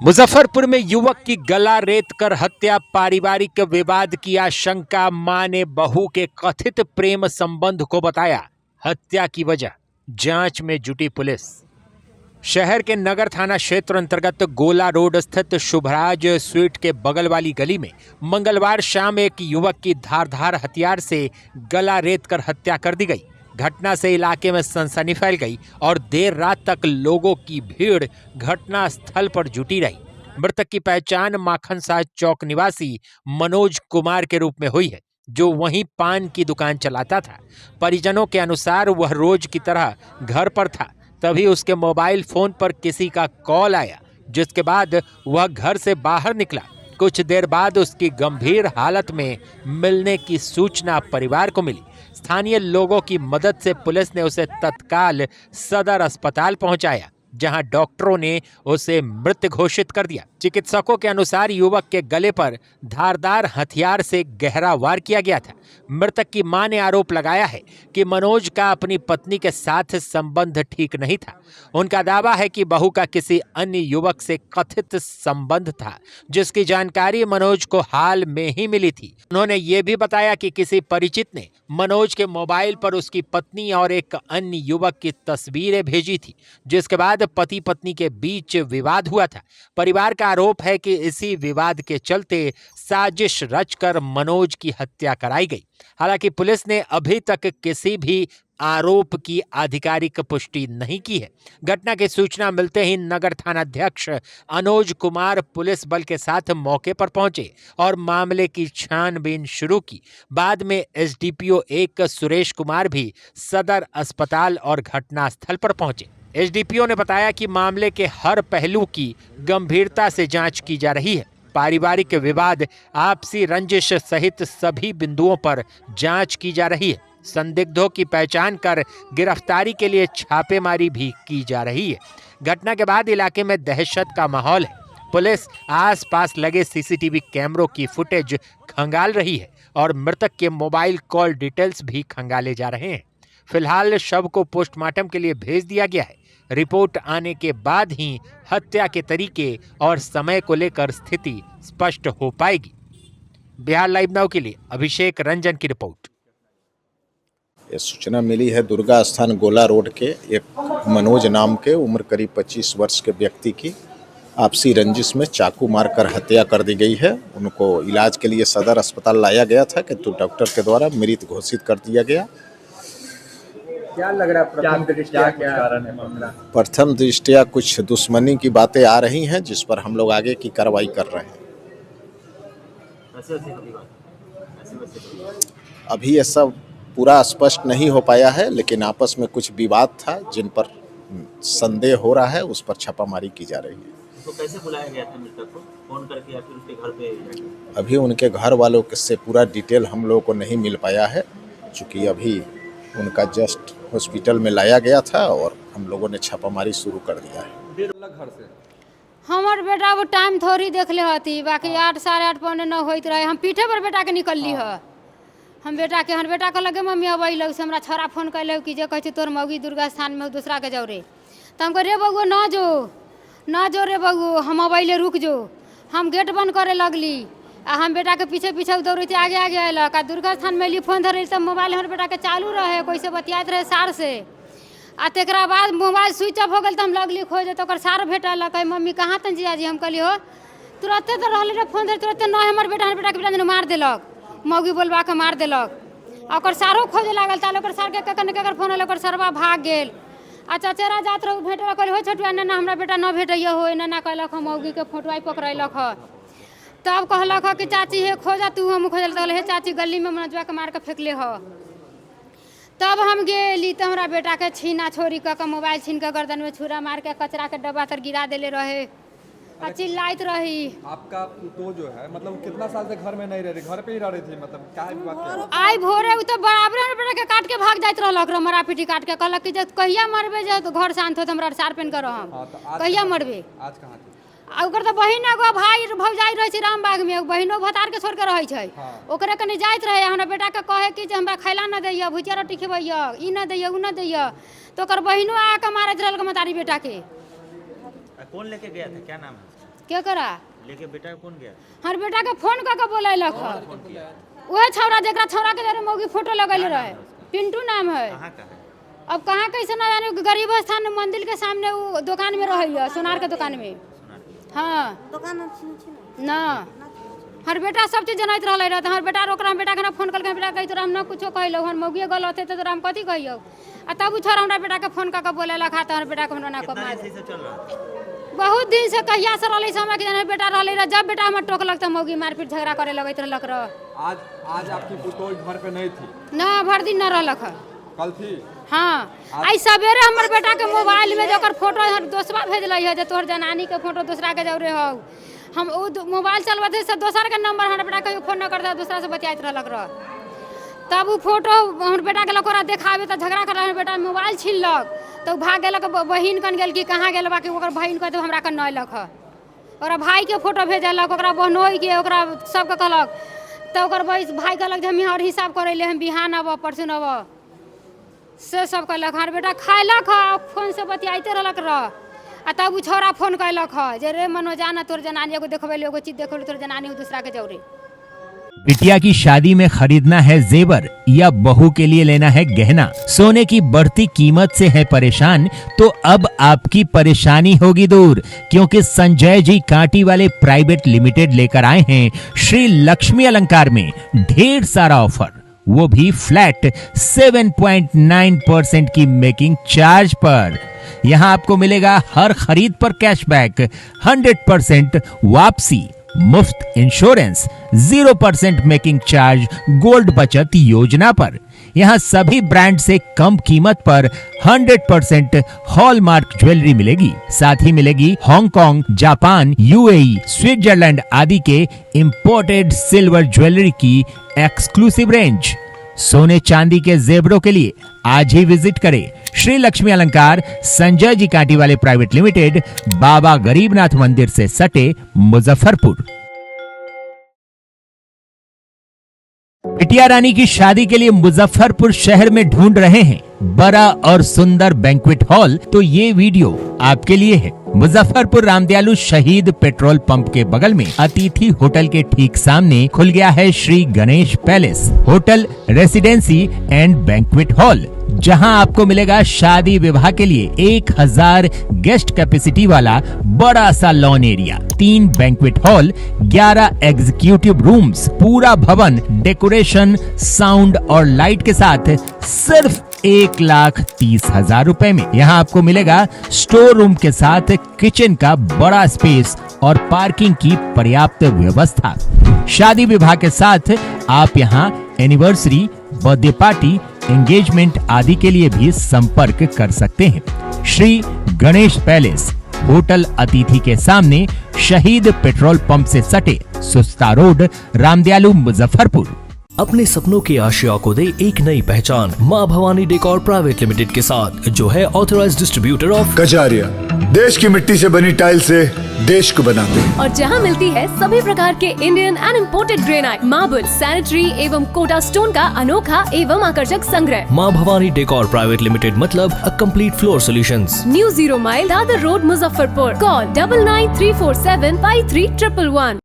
मुजफ्फरपुर में युवक की गला रेत कर हत्या, पारिवारिक विवाद की आशंका। मां ने बहू के कथित प्रेम संबंध को बताया हत्या की वजह। जांच में जुटी पुलिस। शहर के नगर थाना क्षेत्र अंतर्गत गोला रोड स्थित शुभराज स्वीट के बगल वाली गली में मंगलवार शाम एक युवक की धारदार हथियार से गला रेत कर हत्या कर दी गई। घटना से इलाके में सनसनी फैल गई और देर रात तक लोगों की भीड़ घटना स्थल पर जुटी रही। मृतक की पहचान माखन साज चौक निवासी मनोज कुमार के रूप में हुई है, जो वहीं पान की दुकान चलाता था। परिजनों के अनुसार वह रोज की तरह घर पर था, तभी उसके मोबाइल फोन पर किसी का कॉल आया, जिसके बाद वह घर से बाहर निकला। कुछ देर बाद उसकी गंभीर हालत में मिलने की सूचना परिवार को मिली। स्थानीय लोगों की मदद से पुलिस ने उसे तत्काल सदर अस्पताल पहुंचाया, जहां डॉक्टरों ने उसे मृत घोषित कर दिया। चिकित्सकों के अनुसार युवक के गले पर धारदार हथियार से गहरा वार किया गया था। मृतक की मां ने आरोप लगाया है कि मनोज का अपनी पत्नी के साथ संबंध ठीक नहीं था। उनका दावा है कि बहू का किसी अन्य युवक से कथित संबंध था, जिसकी जानकारी मनोज को हाल में ही मिली थी। उन्होंने ये भी बताया कि किसी परिचित ने मनोज के मोबाइल पर उसकी पत्नी और एक अन्य युवक की तस्वीरें भेजी थी, जिसके बाद पति पत्नी के बीच विवाद हुआ था। परिवार का आरोप है कि इसी विवाद के चलते साजिश रचकर मनोज की हत्या कराई गई। हालांकि पुलिस ने अभी तक किसी भी आरोप की आधिकारिक पुष्टि नहीं की है। घटना की सूचना मिलते ही नगर थानाध्यक्ष अनुज कुमार पुलिस बल के साथ मौके पर पहुंचे और मामले की छानबीन शुरू की। बाद में एसडीपीओ 1 सुरेश कुमार भी सदर अस्पताल और घटनास्थल पर पहुंचे। एसडीपीओ ने बताया कि मामले के हर पहलू की गंभीरता से जांच की जा रही है। पारिवारिक विवाद, आपसी रंजिश सहित सभी बिंदुओं पर जांच की जा रही है। संदिग्धों की पहचान कर गिरफ्तारी के लिए छापेमारी भी की जा रही है। घटना के बाद इलाके में दहशत का माहौल है। पुलिस आसपास लगे सीसीटीवी कैमरों की फुटेज खंगाल रही है और मृतक के मोबाइल कॉल डिटेल्स भी खंगाले जा रहे हैं। फिलहाल शव को पोस्टमार्टम के लिए भेज दिया गया है। रिपोर्ट आने के बाद ही हत्या के तरीके और समय को लेकर स्थिति स्पष्ट हो पाएगी। बिहार लाइव नाउ के लिए अभिषेक रंजन की रिपोर्ट। ये सूचना मिली है दुर्गा स्थान गोला रोड के एक मनोज नाम के उम्र करीब 25 वर्ष के व्यक्ति की आपसी रंजिश में चाकू मारकर हत्या कर दी गई है। उनको इलाज के लिए सदर अस्पताल लाया गया था, किंतु डॉक्टर के द्वारा मृत घोषित कर दिया गया। क्या लग रहा है प्रथम दृष्टया क्या कारण है मामला? प्रथम दृष्टया कुछ दुश्मनी की बातें आ रही हैं, जिस पर हम लोग आगे की कार्रवाई कर रहे हैं। अभी ये सब पूरा स्पष्ट नहीं हो पाया है, लेकिन आपस में कुछ विवाद था जिन पर संदेह हो रहा है, उस पर छापामारी की जा रही है। तो कैसे बुलाया गया था मृतक को? फोन करके या फिर उसके घर पे? अभी उनके घर वालों से पूरा डिटेल हम लोगों को नहीं मिल पाया है, क्योंकि अभी उनका जस्ट हॉस्पिटल में लाया गया था और हम लोगों ने छापामारी शुरू कर दिया है। घर से हमार बेटा वो टाइम थोड़ी देख ले हती, बाकी 8 साढ़े 8 पौने 9 होइत रहे। हम पीठे पर बेटा के निकलली है। हम बेटा के लगे मम्मी अब अल से हमरा छोरा फोन कैल कि जे कहे तोर मौगी दुर्गा स्थान में दूसरा के जाओ रे। तो हम कह रे बउआ ना जो रे बउआ, हम अब अले रुक जो। हम गेट बंद करे लगली आ हम बेटा के पीछे पीछे दौड़ी थी, आगे आगे अयलक। आ दुर्गा स्थान में फोन धरे सब मोबाइल हमारे बेटा के चालू रहे, कोई से बतियात रहे सार से। आ तकरा बाद मोबाइल स्विच ऑफ हो गल तो हम लगली खोजे, तो सार भेटल। कहे मम्मी कहाँ तन जियाजी? हम कहली हो तुरंते तो रहले रे फोन धरे, तुरंते न हमारे बेटा के बेटा मार देलक, मौगी बोलबा के मार देलक। और सारो खोजे लागल, ताल सार के केकर फोन आल, सरवा भाग गेल। आ चचेरा जात रह भेटल, कहली हो छोटुआ ना हमरा बेटा न भेटैया हो, एना कहलक मौगी के फोटोआ पकड़लक ह। तब कहलक कि चाची हे खोजा तू, हम खोजल तो हे चाची गली में मनोजवा के मार के फेंकले ह। तब हम गेली तो हमरा बेटा के छीना छोरी के मोबाइल छीन के गर्दन में छुरा मार के कचरा के डब्बा तर गिरा देले रहे। आ चिल्लाइत रही। आपका तो जो है मतलब कितना साल से घर में नहीं रह रही, घर पे ही रह रही थी? मतलब क्या आई भोरे तो बराबर बेटा के काट के भाग जाइत रहलक, मरा पीटी काट के कहलक कि जे कहिया मरबे, जे तो घर शांत हो हमरा सार पेन कर हम कहिया मरबे। आज कहाँ थी? ओकर तो बहिन एगो भाई भौजाई रहे रामबाग में, बहिनो भतार के छोड़ के रहे छै। ओकरे कने जाइत रहे। हमरा बेटा के कहे कि जे हमरा खैला न दैया, भुजिया रोटी खिबैया, ई न दैया उ न दैया। तो ओकर बहिनो आके मारत रहल के मतारी बेटा के। कौन लेके गया था, क्या नाम है? क्या करा लेके बेटा कौन गया? हर बेटा के फोन करके बोलैलक ह वह छौरा जरा छौरा के जरे मौगी फोटो लगैले रहे, पिंटू नाम है। कहाँ का है? अब कहाँ कैसे ना जाने, गरीब स्थान मंदिर के सामने वो दुकान में रही, सोनार के दुकान में। हाँ ना हर बेटा सब चीज जनैत रहले रहते, हर बेटा ओकरा हम बेटा के ना फोन करके बेटा कहि तो हम ना कुछो कहलो, हम मौगी गलत है तो हम कथी कहियो। आ तब उ छोरा हमरा बेटा के फोन करके बोलेला खा तो हर बेटा के हमरा ना को मार। सही से चल रहा? बहुत दिन से कहिया से रहले समय के जने बेटा रहले रह, जब बेटा हमर टोकलक त मौगी मारपीट झगड़ा करे लगैत रहलक रह। आज आपकी पुतोह घर पे नहीं थी? ना भर दिन न रहलक ह। कल थी? हाँ आई सवेरे हमर बेटा के मोबाइल में जोकर फोटो दोसरा भेजलै है जे तोहर जनानी के फोटो दूसरा के जौरे हो, हम उ मोबाइल चलबते से दोसर के नंबर हमर बेटा के फोन न करता, दूसरा से बतियाइत रहलक रह। तब उ फोटो हमर बेटा के लकोरा देखावे त झगड़ा कर बेटा मोबाइल छीनलक, तो भाग गेलक बहिन कन गेल कि कहाँ गेल, बाकी ओकर बहिन कहते हमरा कन न अयलक ह। ओकरा भाई के फोटो भेजलक, ओकरा बहनोई के, ओकरा सबके कहलक, तो ओकर भाई कहलक जे हम यहाँ हिसाब करैले, हम बिहान आब परसुन आब से सब कहलक। हर बेटा खायलक ह, फोन से बतियाइते रहलक रह। आ तब उ छौरा फोन कैलक ह जे रे मनोजाना तोर जनानी एगो देखबैले, एगो चीज देखबैले, तोर जनानी दूसरा के जौरे। बिटिया की शादी में खरीदना है जेवर या बहू के लिए लेना है गहना, सोने की बढ़ती कीमत से है परेशान, तो अब आपकी परेशानी होगी दूर, क्योंकि संजय जी कांटी वाले प्राइवेट लिमिटेड लेकर आए हैं श्री लक्ष्मी अलंकार में ढेर सारा ऑफर, वो भी फ्लैट 7.9% की मेकिंग चार्ज पर। यहाँ आपको मिलेगा हर खरीद पर कैशबैक, 100% वापसी, मुफ्त इंश्योरेंस, 0% मेकिंग चार्ज गोल्ड बचत योजना पर। यहाँ सभी ब्रांड से कम कीमत पर 100% हॉलमार्क ज्वेलरी मिलेगी। साथ ही मिलेगी हांगकांग, जापान, यूएई, स्विट्जरलैंड आदि के इंपोर्टेड सिल्वर ज्वेलरी की एक्सक्लूसिव रेंज। सोने चांदी के जेवरों के लिए आज ही विजिट करें श्री लक्ष्मी अलंकार, संजय जी कांटी वाले प्राइवेट लिमिटेड, बाबा गरीबनाथ मंदिर से सटे, मुजफ्फरपुर। बिटिया रानी की शादी के लिए मुजफ्फरपुर शहर में ढूंढ रहे हैं बड़ा और सुंदर बैंक्वेट हॉल, तो ये वीडियो आपके लिए है। मुजफ्फरपुर रामदयालु शहीद पेट्रोल पंप के बगल में अतिथि होटल के ठीक सामने खुल गया है Shri Ganesh palace hotel, residency and banquet hall, जहां आपको मिलेगा शादी विवाह के लिए 1000 गेस्ट कैपेसिटी वाला बड़ा सा lawn area, 3 banquet hall, 11 executive rooms, पूरा भवन डेकोरेशन, साउंड और लाइट के साथ सिर्फ 1,30,000 रुपए में। यहाँ आपको मिलेगा स्टोर रूम के साथ किचन का बड़ा स्पेस और पार्किंग की पर्याप्त व्यवस्था। शादी विवाह के साथ आप यहाँ एनिवर्सरी, बर्थडे पार्टी, एंगेजमेंट आदि के लिए भी संपर्क कर सकते हैं। श्री गणेश पैलेस होटल अतिथि के सामने, शहीद पेट्रोल पंप से सटे, सुस्ता रोड, रामदयालु, मुजफ्फरपुर। अपने सपनों के आशिया को दे एक नई पहचान माँ भवानी डेकोर प्राइवेट लिमिटेड के साथ, जो है ऑथराइज्ड डिस्ट्रीब्यूटर ऑफ कजारिया। देश की मिट्टी से बनी टाइल से देश को बनाते हैं, और जहां मिलती है सभी प्रकार के Indian and imported granite, marble, sanitary एवं कोटा स्टोन का अनोखा एवं आकर्षक संग्रह। माँ भवानी डेकोर प्राइवेट लिमिटेड मतलब a complete floor solutions. New 0 mile Dadar road, Muzaffarpur. Call 9934753111।